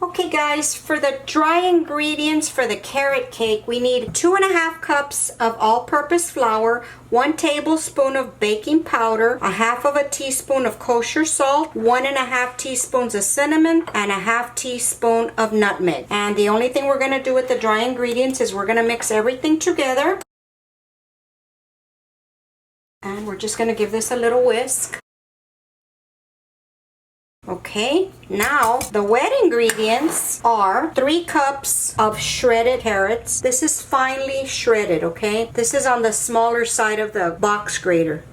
Okay guys, for the dry ingredients for the carrot cake, we need 2.5 cups of all-purpose flour, 1 tablespoon of baking powder, 1/2 teaspoon of kosher salt, 1.5 teaspoons of cinnamon, and 1/2 teaspoon of nutmeg. And the only thing we're going to do with the dry ingredients is we're going to mix everything together. And we're just going to give this a little whisk. Okay, now the wet ingredients are 3 cups of shredded carrots. This is finely shredded, okay? This is on the smaller side of the box grater.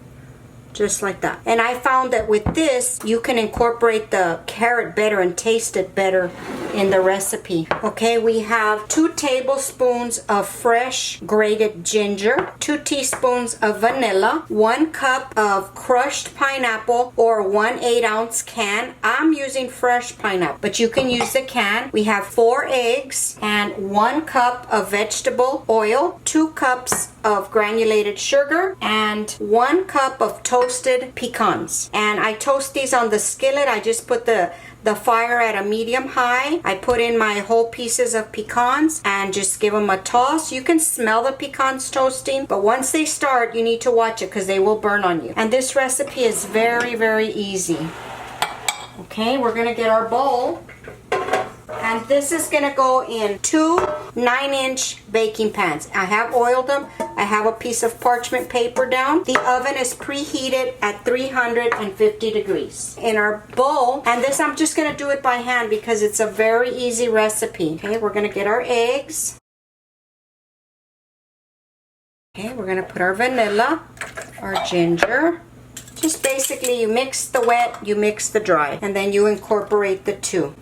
Just like that. And I found that with this, you can incorporate the carrot better and taste it better in the recipe. Okay, we have 2 tablespoons of fresh grated ginger, 2 teaspoons of vanilla, 1 cup of crushed pineapple or 1 8-ounce can. I'm using fresh pineapple, but you can use the can. We have 4 eggs and 1 cup of vegetable oil, 2 cups of granulated sugar, and 1 cup of toasted pecans. And I toast these on the skillet. I just put the fire at a medium high. I put in my whole pieces of pecans and just give them a toss. You can smell the pecans toasting, but once they start, you need to watch it because they will burn on you. And this recipe is very, very easy. Okay, we're gonna get our bowl. And this is going to go in 2 9-inch baking pans. I have oiled them. I have a piece of parchment paper down. The oven is preheated at 350 degrees. In our bowl, and this I'm just going to do it by hand because it's a very easy recipe. Okay, we're going to get our eggs. Okay, we're going to put our vanilla, our ginger. Just basically you mix the wet, you mix the dry, and then you incorporate the two.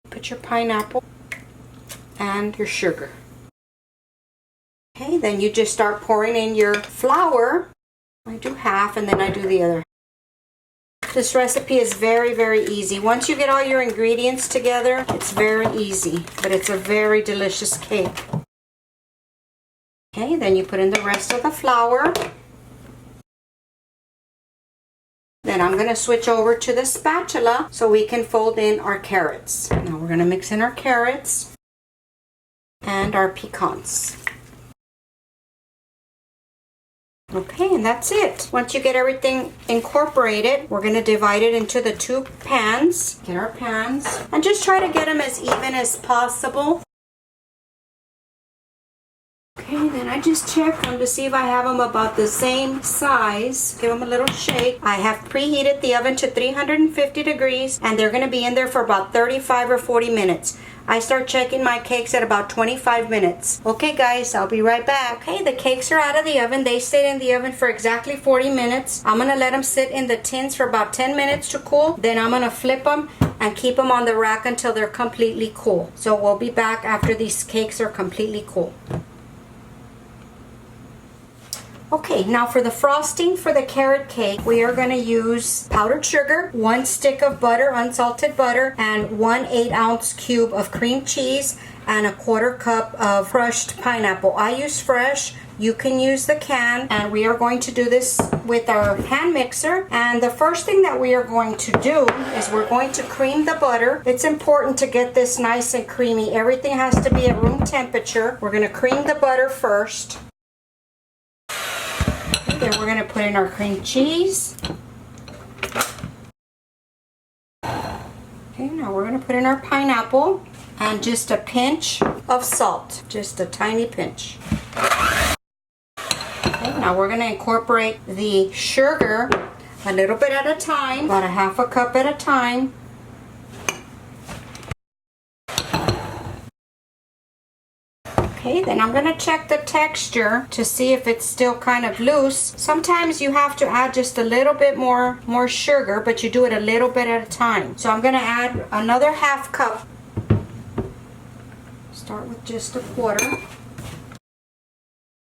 Put your pineapple and your sugar. Okay, then you just start pouring in your flour. I do half and then I do the other. This recipe is very, very easy. Once you get all your ingredients together, it's very easy, but it's a very delicious cake. Okay, then you put in the rest of the flour. Then I'm going to switch over to the spatula so we can fold in our carrots. Now we're going to mix in our carrots and our pecans. Okay, and that's it. Once you get everything incorporated, we're going to divide it into the 2 pans. Get our pans and just try to get them as even as possible. Okay, then I just check them to see if I have them about the same size. Give them a little shake. I have preheated the oven to 350 degrees and they're going to be in there for about 35 or 40 minutes. I start checking my cakes at about 25 minutes. Okay guys, I'll be right back. Okay, the cakes are out of the oven. They stayed in the oven for exactly 40 minutes. I'm going to let them sit in the tins for about 10 minutes to cool. Then I'm going to flip them and keep them on the rack until they're completely cool. So we'll be back after these cakes are completely cool. Okay, now for the frosting for the carrot cake, we are going to use powdered sugar, 1 stick of butter, unsalted butter, and 1 8-ounce cube of cream cheese, and 1/4 cup of crushed pineapple. I use fresh. You can use the can, and we are going to do this with our hand mixer. And the first thing that we are going to do is we're going to cream the butter. It's important to get this nice and creamy. Everything has to be at room temperature. We're going to cream the butter first. Then we're going to put in our cream cheese. Okay, now we're going to put in our pineapple and just a pinch of salt, just a tiny pinch. Okay, now we're going to incorporate the sugar a little bit at a time, about 1/2 cup at a time. Okay, then I'm going to check the texture to see if it's still kind of loose. Sometimes you have to add just a little bit more sugar, but you do it a little bit at a time. So I'm going to add another 1/2 cup. Start with just 1/4.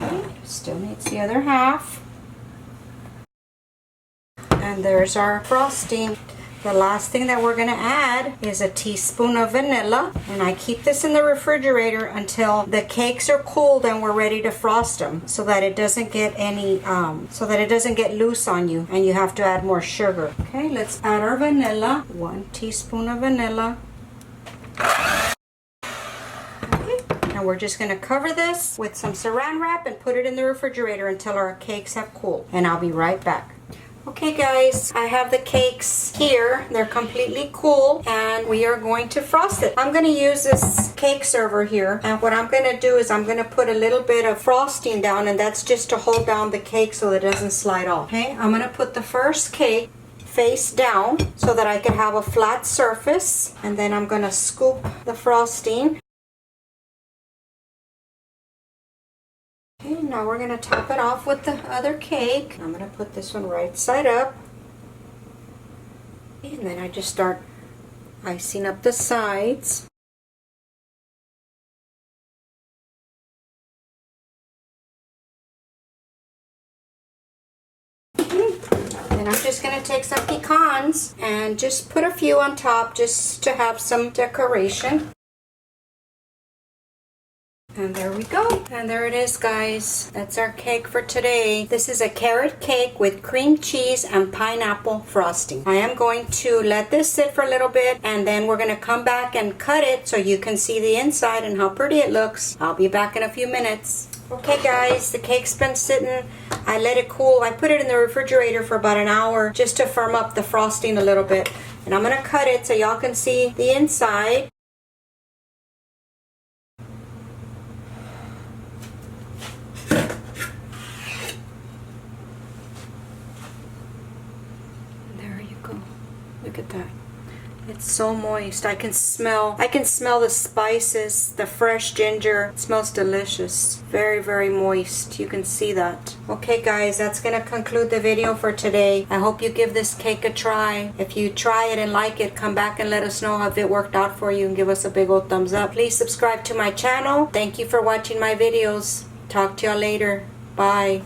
Okay, still needs the other 1/2. And there's our frosting. The last thing that we're gonna add is a teaspoon of vanilla, and I keep this in the refrigerator until the cakes are cooled and we're ready to frost them, so that it doesn't get any loose on you and you have to add more sugar. Okay, let's add our vanilla. 1 teaspoon of vanilla. Now we're just going to cover this with some saran wrap and put it in the refrigerator until our cakes have cooled. And I'll be right back. Okay guys, I have the cakes here. They're completely cool and we are going to frost it. I'm going to use this cake server here, and what I'm going to do is I'm going to put a little bit of frosting down, and that's just to hold down the cake so it doesn't slide off. Okay, I'm going to put the first cake face down so that I can have a flat surface, and then I'm going to scoop the frosting. Okay, now we're going to top it off with the other cake. I'm going to put this one right side up. And then I just start icing up the sides. Then I'm just going to take some pecans and just put a few on top just to have some decoration. And there we go. And there it is, guys. That's our cake for today. This is a carrot cake with cream cheese and pineapple frosting. I am going to let this sit for a little bit, and then we're going to come back and cut it so you can see the inside and how pretty it looks. I'll be back in a few minutes. Okay guys, the cake's been sitting. I let it cool. I put it in the refrigerator for about an hour just to firm up the frosting a little bit. And I'm going to cut it so y'all can see the inside. Look at that. It's so moist. I can smell the spices, the fresh ginger. It smells delicious. Very, very moist. You can see that. Okay guys, that's gonna conclude the video for today. I hope you give this cake a try. If you try it and like it, come back and let us know if it worked out for you and give us a big old thumbs up. Please subscribe to my channel. Thank you for watching my videos. Talk to y'all later. Bye.